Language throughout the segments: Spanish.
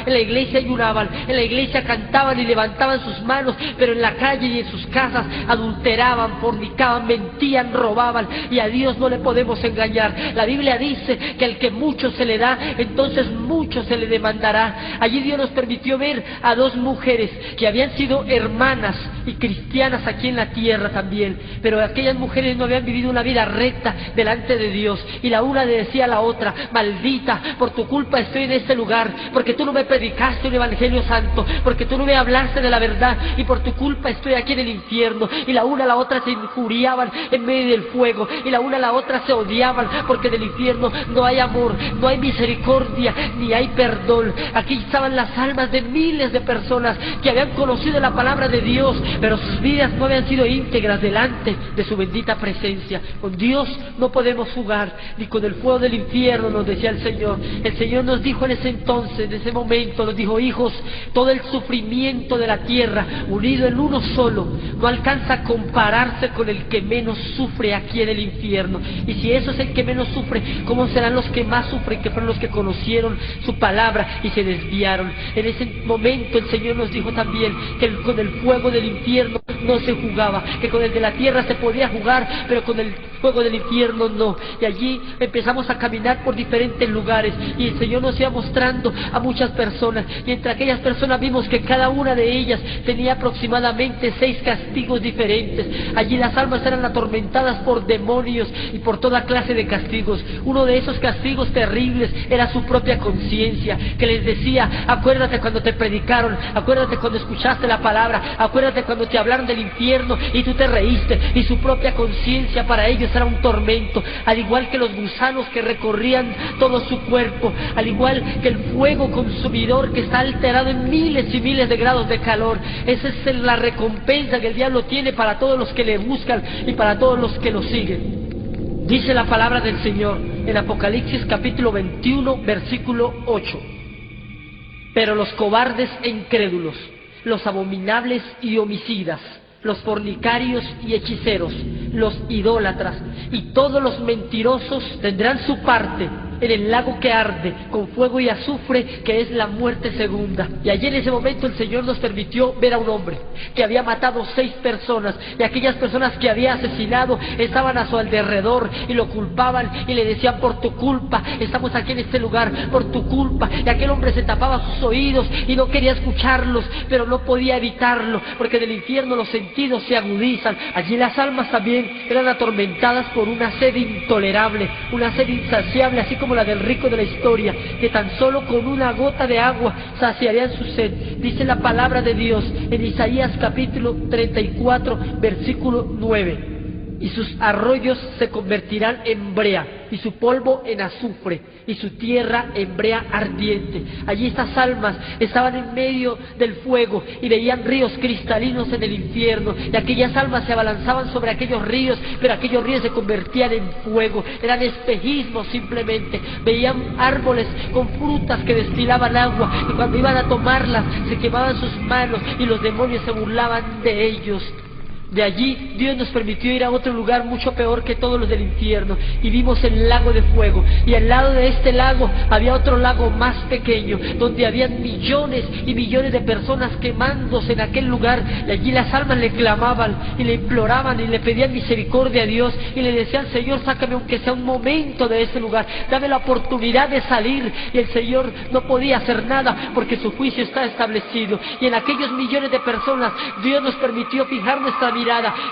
en la iglesia ayunaban, en la iglesia cantaban y levantaban sus manos, pero en la calle y en sus casas adulteraban, fornicaban, mentían, robaban, y a Dios no le podemos engañar. La Biblia dice que al que mucho se le da, entonces mucho se le demandará. Allí Dios nos permitió ver a dos mujeres que habían sido hermanas y cristianas aquí en la tierra también, pero aquellas mujeres no habían vivido una vida recta delante de Dios, y la una le decía a la otra: maldita, por tu culpa estoy en este lugar, porque tú no me predicaste un evangelio santo, porque tú no me hablaste de la verdad, y por tu culpa estoy aquí en el infierno. Y la una a la otra se injuriaban en medio del fuego, y la una a la otra se odiaban, porque del infierno no hay amor, no hay misericordia, ni hay perdón. Aquí estaban las almas de miles de personas que habían conocido la palabra de Dios, pero sus vidas no habían sido íntegras delante de su bendita presencia. Con Dios no podemos jugar, ni con el fuego del infierno, nos decía el Señor. El Señor nos dijo en ese entonces, en ese momento, nos dijo: hijos, todo el sufrimiento de la tierra unido en uno solo no alcanza a compararse con el que menos sufre aquí en el infierno. Y si eso es el que menos sufre, ¿cómo serán los que más sufren, que fueron los que conocieron su palabra y se desviaron? En ese momento el Señor nos dijo también que con el fuego del infierno no se jugaba, que con el de la tierra se podía jugar, pero con el fuego del infierno no. Y allí empezamos a caminar por diferentes lugares, y el Señor nos iba mostrando a muchas personas, y entre aquellas personas vimos que cada una de ellas tenía aproximadamente 6 castigos diferentes. Allí las almas eran atormentadas por demonios y por toda clase de castigos. Uno de esos castigos terribles era su propia conciencia, que les decía: acuérdate cuando te predicaron, acuérdate cuando escuchaste la palabra, acuérdate cuando te hablaron del infierno y tú te reíste. Y su propia conciencia para ellos era un tormento, al igual que los gusanos que recorrían todo su cuerpo, al igual que el fuego consumidor que está alterado en miles y miles de grados de calor. Esa es la recompensa que el diablo tiene para todos los que le buscan y para todos los que lo siguen. Dice la palabra del Señor en Apocalipsis capítulo 21, versículo 8: pero los cobardes e incrédulos, los abominables y homicidas, los fornicarios y hechiceros, los idólatras y todos los mentirosos tendrán su parte en el lago que arde con fuego y azufre, que es la muerte segunda. Y allí en ese momento el Señor nos permitió ver a un hombre que había matado 6 personas, y aquellas personas que había asesinado estaban a su alrededor y lo culpaban y le decían: por tu culpa estamos aquí en este lugar, por tu culpa. Y aquel hombre se tapaba sus oídos y no quería escucharlos, pero no podía evitarlo, porque del infierno los sentidos se agudizan. Allí las almas también eran atormentadas por una sed intolerable, una sed insaciable, así como la del rico de la historia, que tan solo con una gota de agua saciarían su sed. Dice la palabra de Dios en Isaías capítulo 34, versículo 9: y sus arroyos se convertirán en brea, y su polvo en azufre, y su tierra en brea ardiente. Allí estas almas estaban en medio del fuego y veían ríos cristalinos en el infierno, y aquellas almas se abalanzaban sobre aquellos ríos, pero aquellos ríos se convertían en fuego, eran espejismos simplemente. Veían árboles con frutas que destilaban agua, y cuando iban a tomarlas se quemaban sus manos y los demonios se burlaban de ellos. De allí Dios nos permitió ir a otro lugar mucho peor que todos los del infierno, y vimos el lago de fuego, y al lado de este lago había otro lago más pequeño, donde habían millones y millones de personas quemándose en aquel lugar. Y allí las almas le clamaban y le imploraban y le pedían misericordia a Dios, y le decían: Señor, sácame aunque sea un momento de ese lugar, dame la oportunidad de salir. Y el Señor no podía hacer nada, porque su juicio está establecido. Y en aquellos millones de personas Dios nos permitió fijar nuestra mirada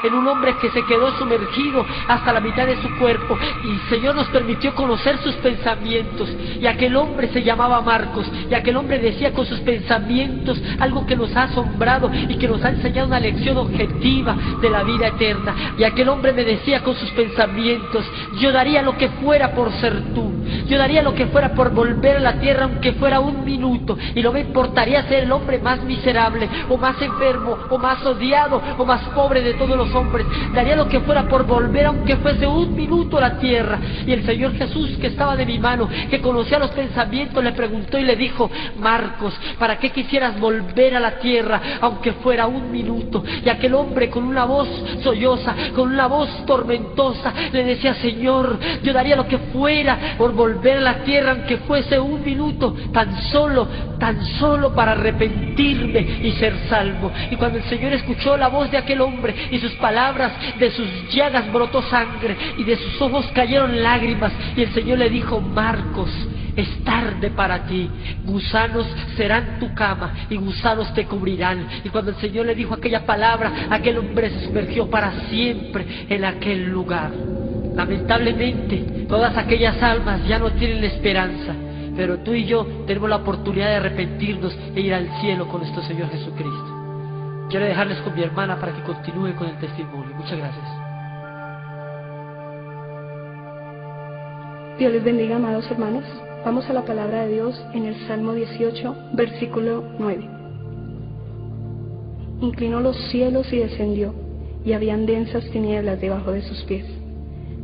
en un hombre que se quedó sumergido hasta la mitad de su cuerpo, y el Señor nos permitió conocer sus pensamientos. Y aquel hombre se llamaba Marcos, y aquel hombre decía con sus pensamientos algo que nos ha asombrado y que nos ha enseñado una lección objetiva de la vida eterna. Y aquel hombre me decía con sus pensamientos: yo daría lo que fuera por ser tú, yo daría lo que fuera por volver a la tierra, aunque fuera un minuto, y no me importaría ser el hombre más miserable, o más enfermo, o más odiado, o más pobre de todos los hombres. Daría lo que fuera por volver, aunque fuese un minuto, a la tierra. Y el Señor Jesús, que estaba de mi mano, que conocía los pensamientos, le preguntó y le dijo: Marcos, ¿para qué quisieras volver a la tierra, aunque fuera un minuto? Y aquel hombre, con una voz solloza, con una voz tormentosa, le decía: Señor, yo daría lo que fuera por volver volver a la tierra, aunque fuese un minuto, tan solo para arrepentirme y ser salvo. Y cuando el Señor escuchó la voz de aquel hombre y sus palabras, de sus llagas brotó sangre y de sus ojos cayeron lágrimas, y el Señor le dijo: Marcos, es tarde para ti, gusanos serán tu cama y gusanos te cubrirán. Y cuando el Señor le dijo aquella palabra, aquel hombre se sumergió para siempre en aquel lugar. Lamentablemente, todas aquellas almas ya no tienen esperanza, pero tú y yo tenemos la oportunidad de arrepentirnos e ir al cielo con nuestro Señor Jesucristo. Quiero dejarles con mi hermana para que continúe con el testimonio. Muchas gracias. Dios les bendiga, amados hermanos. Vamos a la palabra de Dios en el Salmo 18, versículo 9. Inclinó los cielos y descendió, y habían densas tinieblas debajo de sus pies.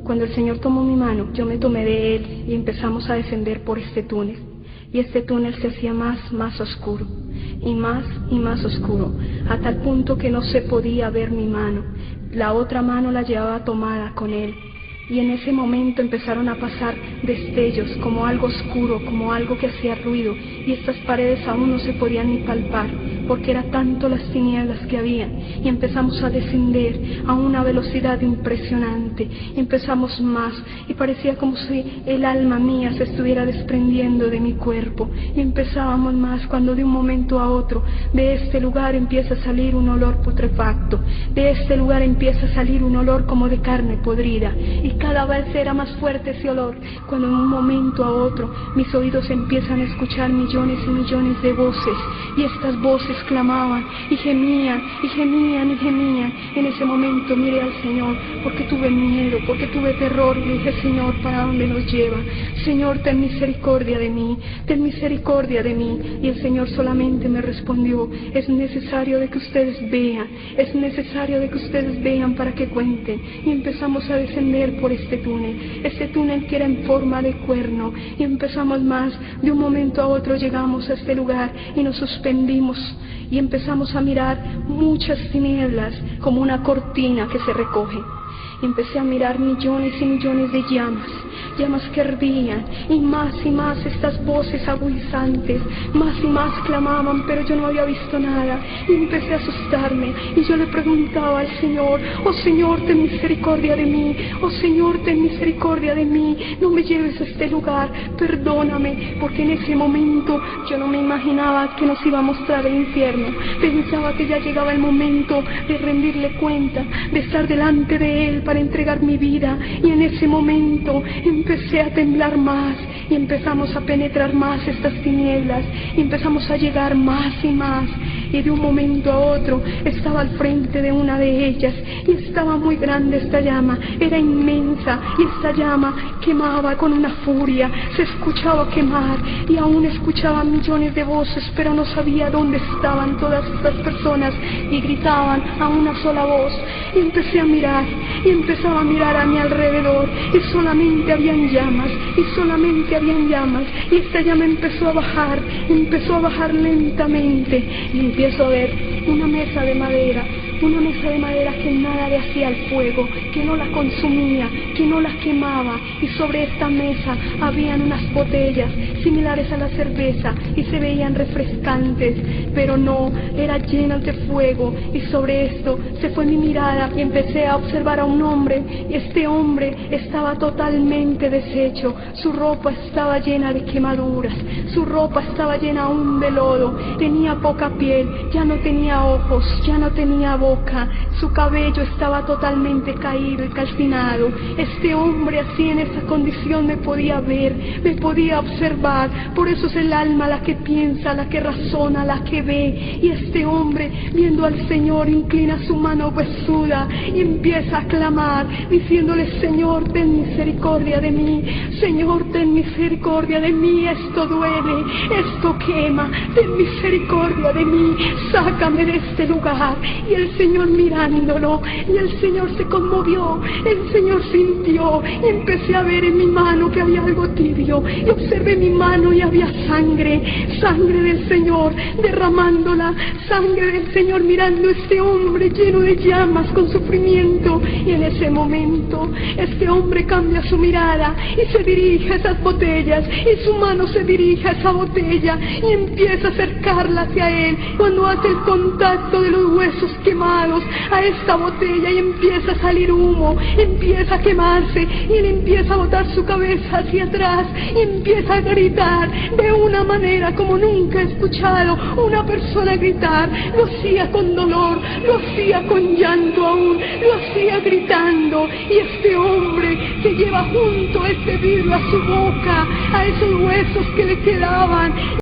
Cuando el Señor tomó mi mano, yo me tomé de Él y empezamos a descender por este túnel. Y este túnel se hacía más oscuro, y más oscuro, a tal punto que no se podía ver mi mano. La otra mano la llevaba tomada con Él. Y en ese momento empezaron a pasar destellos, como algo oscuro, como algo que hacía ruido, y estas paredes aún no se podían ni palpar, porque era tanto las tinieblas que había. Y empezamos a descender a una velocidad impresionante, y empezamos más, y parecía como si el alma mía se estuviera desprendiendo de mi cuerpo, y empezábamos más, cuando de un momento a otro, de este lugar empieza a salir un olor putrefacto, de este lugar empieza a salir un olor como de carne podrida, y cada vez era más fuerte ese olor, cuando en un momento a otro mis oídos empiezan a escuchar millones y millones de voces, y estas voces clamaban y gemían y gemían y gemían. En ese momento miré al Señor, porque tuve miedo, porque tuve terror, y dije: Señor, ¿para dónde nos lleva? Señor, ten misericordia de mí, ten misericordia de mí. Y el Señor solamente me respondió: es necesario de que ustedes vean, es necesario de que ustedes vean para que cuenten. Y empezamos a descender por este túnel que era en forma de cuerno, y empezamos más. De un momento a otro llegamos a este lugar y nos suspendimos, y empezamos a mirar muchas tinieblas, como una cortina que se recoge. Y empecé a mirar millones y millones de llamas que ardían, y más estas voces agudizantes, más y más clamaban, pero yo no había visto nada, y empecé a asustarme, y yo le preguntaba al Señor: oh Señor, ten misericordia de mí, oh Señor, ten misericordia de mí, no me lleves a este lugar, perdóname, porque en ese momento yo no me imaginaba que nos iba a mostrar el infierno. Pensaba que ya llegaba el momento de rendirle cuenta, de estar delante de Él para entregar mi vida, y en ese momento empecé a temblar más, y empezamos a penetrar más estas tinieblas, y empezamos a llegar más y más, y de un momento a otro estaba al frente de una de ellas, y estaba muy grande esta llama, era inmensa, y esta llama quemaba con una furia, se escuchaba quemar, y aún escuchaba millones de voces, pero no sabía dónde estaban todas estas personas, y gritaban a una sola voz. Y empecé a mirar, y empezaba a mirar a mi alrededor, y solamente habían llamas, y esta llama empezó a bajar lentamente, y empiezo a ver una mesa de madera que nada le hacía al fuego, que no la consumía, que no la quemaba, y sobre esta mesa habían unas botellas similares a la cerveza, y se veían refrescantes, pero no, eran llenas de fuego. Y sobre esto se fue mi mirada, y empecé a observar a un hombre, y este hombre estaba totalmente deshecho, su ropa estaba llena de quemaduras, su ropa estaba llena aún de lodo, tenía poca piel, ya no tenía ojos, ya no tenía boca, su cabello estaba totalmente caído y calcinado. Este hombre así en esa condición me podía ver, me podía observar. Por eso es el alma la que piensa, la que razona, la que ve. Y este hombre, viendo al Señor, inclina su mano huesuda y empieza a clamar, diciéndole: Señor, ten misericordia de mí, Señor, ten misericordia de mí, esto duele, esto quema, ten misericordia de mí, sácame de este lugar. Y el Señor mirándolo, y el Señor se conmovió, el Señor sintió, y empecé a ver en mi mano que había algo tibio, y observé mi mano y había sangre del Señor derramada tomando la sangre del Señor, mirando a este hombre lleno de llamas con sufrimiento. Y en ese momento este hombre cambia su mirada y se dirige a esas botellas, y su mano se dirige a esa botella y empieza a acercarla hacia él. Cuando hace el contacto de los huesos quemados a esta botella y empieza a salir humo, empieza a quemarse, y él empieza a botar su cabeza hacia atrás y empieza a gritar de una manera como nunca he escuchado una persona gritar. Lo hacía con dolor, lo hacía con llanto aún, lo hacía gritando. Y este hombre se lleva junto a este vidrio a su boca, a esos huesos que le quedaban.